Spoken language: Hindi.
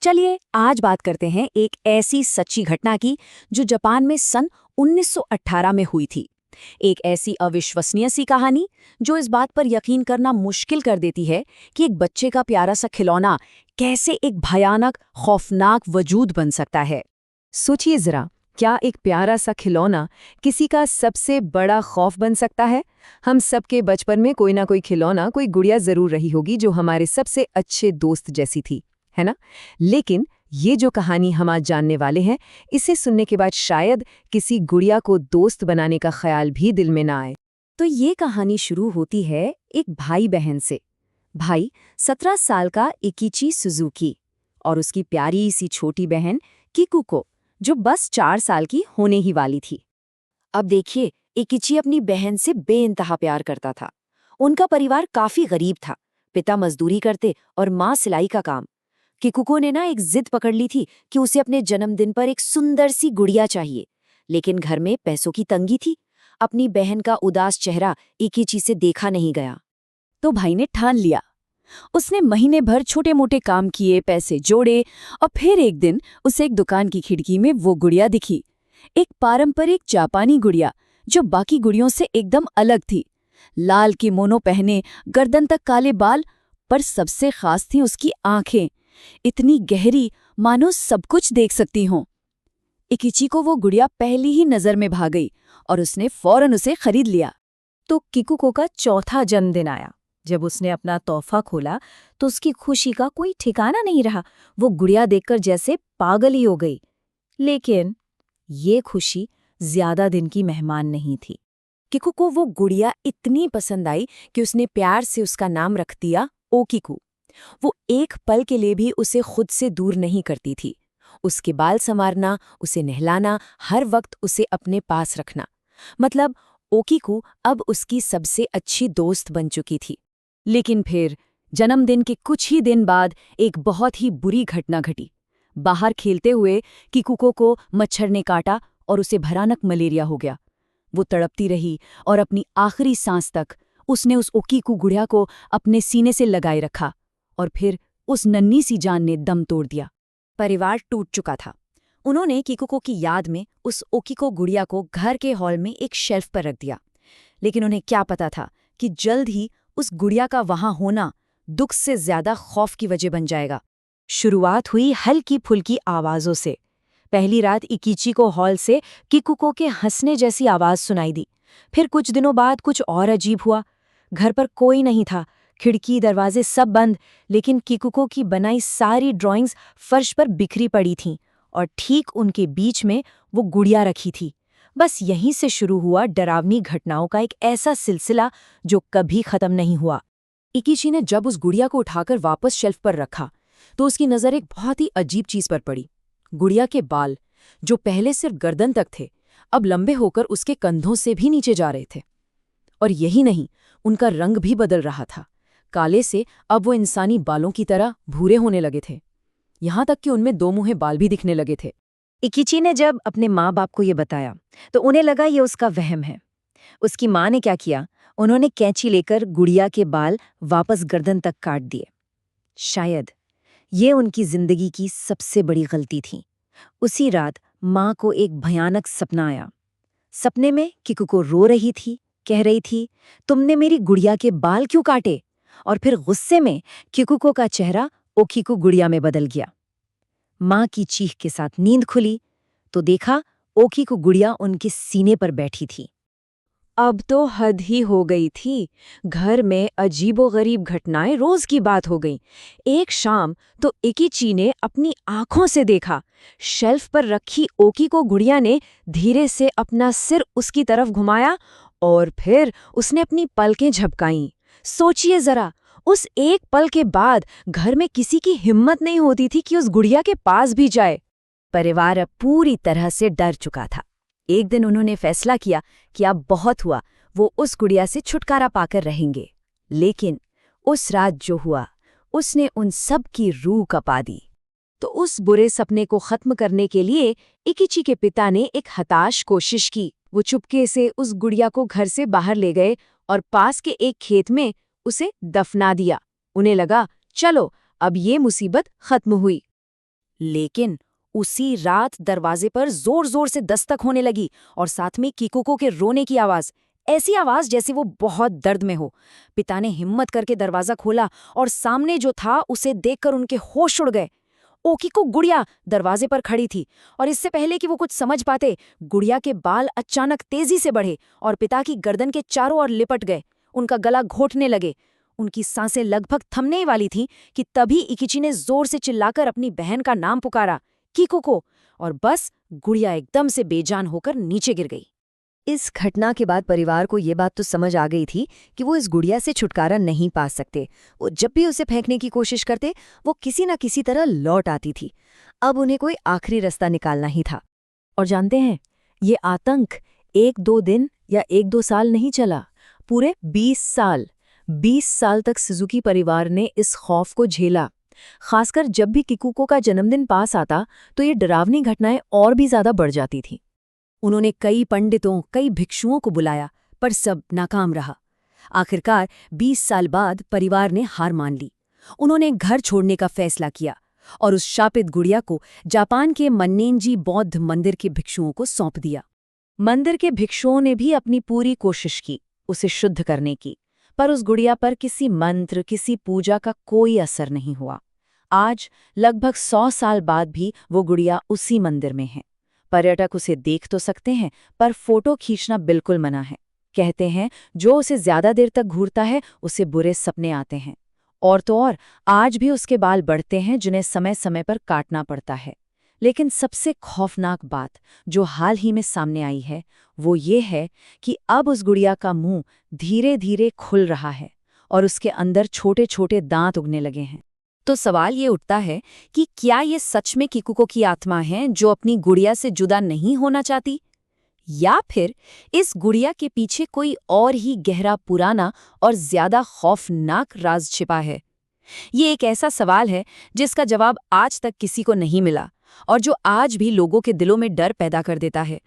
चलिए आज बात करते हैं एक ऐसी सच्ची घटना की जो जापान में सन 1918 में हुई थी। एक ऐसी अविश्वसनीय सी कहानी जो इस बात पर यकीन करना मुश्किल कर देती है कि एक बच्चे का प्यारा सा खिलौना कैसे एक भयानक खौफनाक वजूद बन सकता है। सोचिए जरा, क्या एक प्यारा सा खिलौना किसी का सबसे बड़ा खौफ बन सकता है? हम सबके बचपन में कोई ना कोई खिलौना, कोई गुड़िया जरूर रही होगी जो हमारे सबसे अच्छे दोस्त जैसी थी, है ना? लेकिन ये जो कहानी हम आज जानने वाले हैं, इसे सुनने के बाद शायद किसी गुड़िया को दोस्त बनाने का ख्याल भी दिल में ना आए। तो ये कहानी शुरू होती है एक भाई बहन से। भाई 17 साल का इकिची सुजुकी और उसकी प्यारी सी छोटी बहन किकुको जो बस 4 साल की होने ही वाली थी। अब देखिए, इकिची अपनी बहन से बेइंतहा प्यार करता था। उनका परिवार काफी गरीब था, पिता मजदूरी करते और माँ सिलाई का काम। किकुको ने ना एक जिद पकड़ ली थी कि उसे अपने जन्मदिन पर एक सुंदर सी गुड़िया चाहिए, लेकिन घर में पैसों की तंगी थी। अपनी बहन का उदास चेहरा इकिची से देखा नहीं गया। तो भाई ने ठान लिया। उसने महीने भर छोटे मोटे काम किए, पैसे जोड़े और फिर एक दिन उसे एक दुकान की खिड़की में वो गुड़िया दिखी। एक पारंपरिक जापानी गुड़िया जो बाकी गुड़ियों से एकदम अलग थी। लाल किमोनो पहने, गर्दन तक काले बाल, पर सबसे खास थी उसकी आंखें, इतनी गहरी मानो सब कुछ देख सकती हों। इकिची को वो गुड़िया पहली ही नजर में भा गई और उसने फौरन उसे खरीद लिया। तो किकुको का चौथा जन्मदिन आया। जब उसने अपना तोहफा खोला तो उसकी खुशी का कोई ठिकाना नहीं रहा। वो गुड़िया देखकर जैसे पागल ही हो गई। लेकिन ये खुशी ज्यादा दिन की मेहमान नहीं थी। किकुको वो गुड़िया इतनी पसंद आई कि उसने प्यार से उसका नाम रख दिया ओकिकू। वो एक पल के लिए भी उसे खुद से दूर नहीं करती थी। उसके बाल संवारना, उसे नहलाना, हर वक्त उसे अपने पास रखना, मतलब ओकिकू अब उसकी सबसे अच्छी दोस्त बन चुकी थी। लेकिन फिर जन्मदिन के कुछ ही दिन बाद एक बहुत ही बुरी घटना घटी। बाहर खेलते हुए किकुको को मच्छर ने काटा और उसे भयानक मलेरिया हो गया। वो तड़पती रही और अपनी आखिरी सांस तक उसने उस ओकिकू गुड़िया को अपने सीने से लगाए रखा और फिर उस नन्ही सी जान ने दम तोड़ दिया। परिवार टूट चुका था। उन्होंने किकुको की याद में उस ओकिको गुड़िया को घर के हॉल में एक शेल्फ पर रख दिया। लेकिन उन्हें क्या पता था कि जल्द ही उस गुड़िया का वहां होना दुख से ज्यादा खौफ की वजह बन जाएगा। शुरुआत हुई हल्की फुल्की आवाजों से। पहली रात इकिची को हॉल से किकुको के हंसने जैसी आवाज सुनाई दी। फिर कुछ दिनों बाद कुछ और अजीब हुआ। घर पर कोई नहीं था, खिड़की दरवाजे सब बंद, लेकिन किकुको की बनाई सारी ड्राइंग्स फर्श पर बिखरी पड़ी थीं और ठीक उनके बीच में वो गुड़िया रखी थी। बस यहीं से शुरू हुआ डरावनी घटनाओं का एक ऐसा सिलसिला जो कभी खत्म नहीं हुआ। इकिची ने जब उस गुड़िया को उठाकर वापस शेल्फ पर रखा तो उसकी नज़र एक बहुत ही अजीब चीज पर पड़ी। गुड़िया के बाल, जो पहले सिर्फ गर्दन तक थे, अब लंबे होकर उसके कंधों से भी नीचे जा रहे थे। और यही नहीं, उनका रंग भी बदल रहा था। काले से अब वो इंसानी बालों की तरह भूरे होने लगे थे। यहां तक कि उनमें दो मुँहे बाल भी दिखने लगे थे। इकिची ने जब अपने माँ बाप को ये बताया तो उन्हें लगा ये उसका वहम है। उसकी माँ ने क्या किया, उन्होंने कैंची लेकर गुड़िया के बाल वापस गर्दन तक काट दिए। शायद ये उनकी जिंदगी की सबसे बड़ी गलती थी। उसी रात माँ को एक भयानक सपना आया। सपने में किकुको रो रही थी, कह रही थी, तुमने मेरी गुड़िया के बाल क्यों काटे? और फिर गुस्से में किकुको का चेहरा ओकिकू गुड़िया में बदल गया। माँ की चीख के साथ नींद खुली तो देखा ओकिकू गुड़िया उनके सीने पर बैठी थी। अब तो हद ही हो गई थी। घर में अजीबोगरीब घटनाएं रोज की बात हो गईं। एक शाम तो इकिची ने अपनी आंखों से देखा, शेल्फ पर रखी ओकिको गुड़िया ने धीरे से अपना सिर उसकी तरफ घुमाया और फिर उसने अपनी पलकें झपकाईं। सोचिए जरा, उस एक पल के बाद घर में किसी की हिम्मत नहीं होती थी कि उस गुड़िया के पास भी जाए। परिवार अब पूरी तरह से डर चुका था। एक दिन उन्होंने फैसला किया कि अब बहुत हुआ, वो उस गुड़िया से छुटकारा पाकर रहेंगे। लेकिन उस रात जो हुआ, उसने उन सब की रूह कपा दी। तो उस बुरे सपने को खत्म करने के लिए इकिची के पिता ने एक हताश कोशिश की। वो चुपके से उस गुड़िया को घर से बाहर ले गए और पास के एक खेत में उसे दफना दिया। उन्हें लगा, चलो अब ये मुसीबत खत्म हुई। लेकिन उसी रात दरवाजे पर जोर जोर से दस्तक होने लगी और साथ में किकुको के रोने की आवाज, ऐसी आवाज जैसे वो बहुत दर्द में हो। पिता ने हिम्मत करके दरवाजा खोला और सामने जो था उसे देखकर उनके होश उड़ गए। ओकिको गुड़िया दरवाजे पर खड़ी थी और इससे पहले कि वो कुछ समझ पाते, गुड़िया के बाल अचानक तेजी से बढ़े और पिता की गर्दन के चारों ओर लिपट गए। उनका गला घोटने लगे। उनकी सांसें लगभग थमने ही वाली थीं कि तभी इकिची ने जोर से चिल्लाकर अपनी बहन का नाम पुकारा, किकुको, और बस गुड़िया एकदम से बेजान होकर नीचे गिर गई। इस घटना के बाद परिवार को ये बात तो समझ आ गई थी कि वो इस गुड़िया से छुटकारा नहीं पा सकते। वो जब भी उसे फेंकने की कोशिश करते, वो किसी न किसी तरह लौट आती थी। अब उन्हें कोई आखिरी रास्ता निकालना ही था। और जानते हैं, ये आतंक 1-2 दिन या 1-2 साल नहीं चला, पूरे 20 साल। 20 साल तक सुजुकी परिवार ने इस खौफ को झेला। खासकर जब भी किकुको का जन्मदिन पास आता तो ये डरावनी घटनाएं और भी ज्यादा बढ़ जाती थीं। उन्होंने कई पंडितों, कई भिक्षुओं को बुलाया, पर सब नाकाम रहा। आखिरकार 20 साल बाद परिवार ने हार मान ली। उन्होंने घर छोड़ने का फैसला किया और उस शापित गुड़िया को जापान के मन्नेंजी बौद्ध मंदिर के भिक्षुओं को सौंप दिया। मंदिर के भिक्षुओं ने भी अपनी पूरी कोशिश की उसे शुद्ध करने की, पर उस गुड़िया पर किसी मंत्र, किसी पूजा का कोई असर नहीं हुआ। आज लगभग 100 साल बाद भी वो गुड़िया उसी मंदिर में है। पर्यटक उसे देख तो सकते हैं, पर फोटो खींचना बिल्कुल मना है। कहते हैं जो उसे ज्यादा देर तक घूरता है उसे बुरे सपने आते हैं। और तो और आज भी उसके बाल बढ़ते हैं जिन्हें समय समय पर काटना पड़ता है। लेकिन सबसे खौफनाक बात जो हाल ही में सामने आई है वो ये है कि अब उस गुड़िया का मुंह धीरे धीरे खुल रहा है और उसके अंदर छोटे छोटे दांत उगने लगे हैं। तो सवाल ये उठता है कि क्या ये सच में किकुको की आत्मा है जो अपनी गुड़िया से जुदा नहीं होना चाहती, या फिर इस गुड़िया के पीछे कोई और ही गहरा, पुराना और ज्यादा खौफनाक राज छिपा है। ये एक ऐसा सवाल है जिसका जवाब आज तक किसी को नहीं मिला और जो आज भी लोगों के दिलों में डर पैदा कर देता है।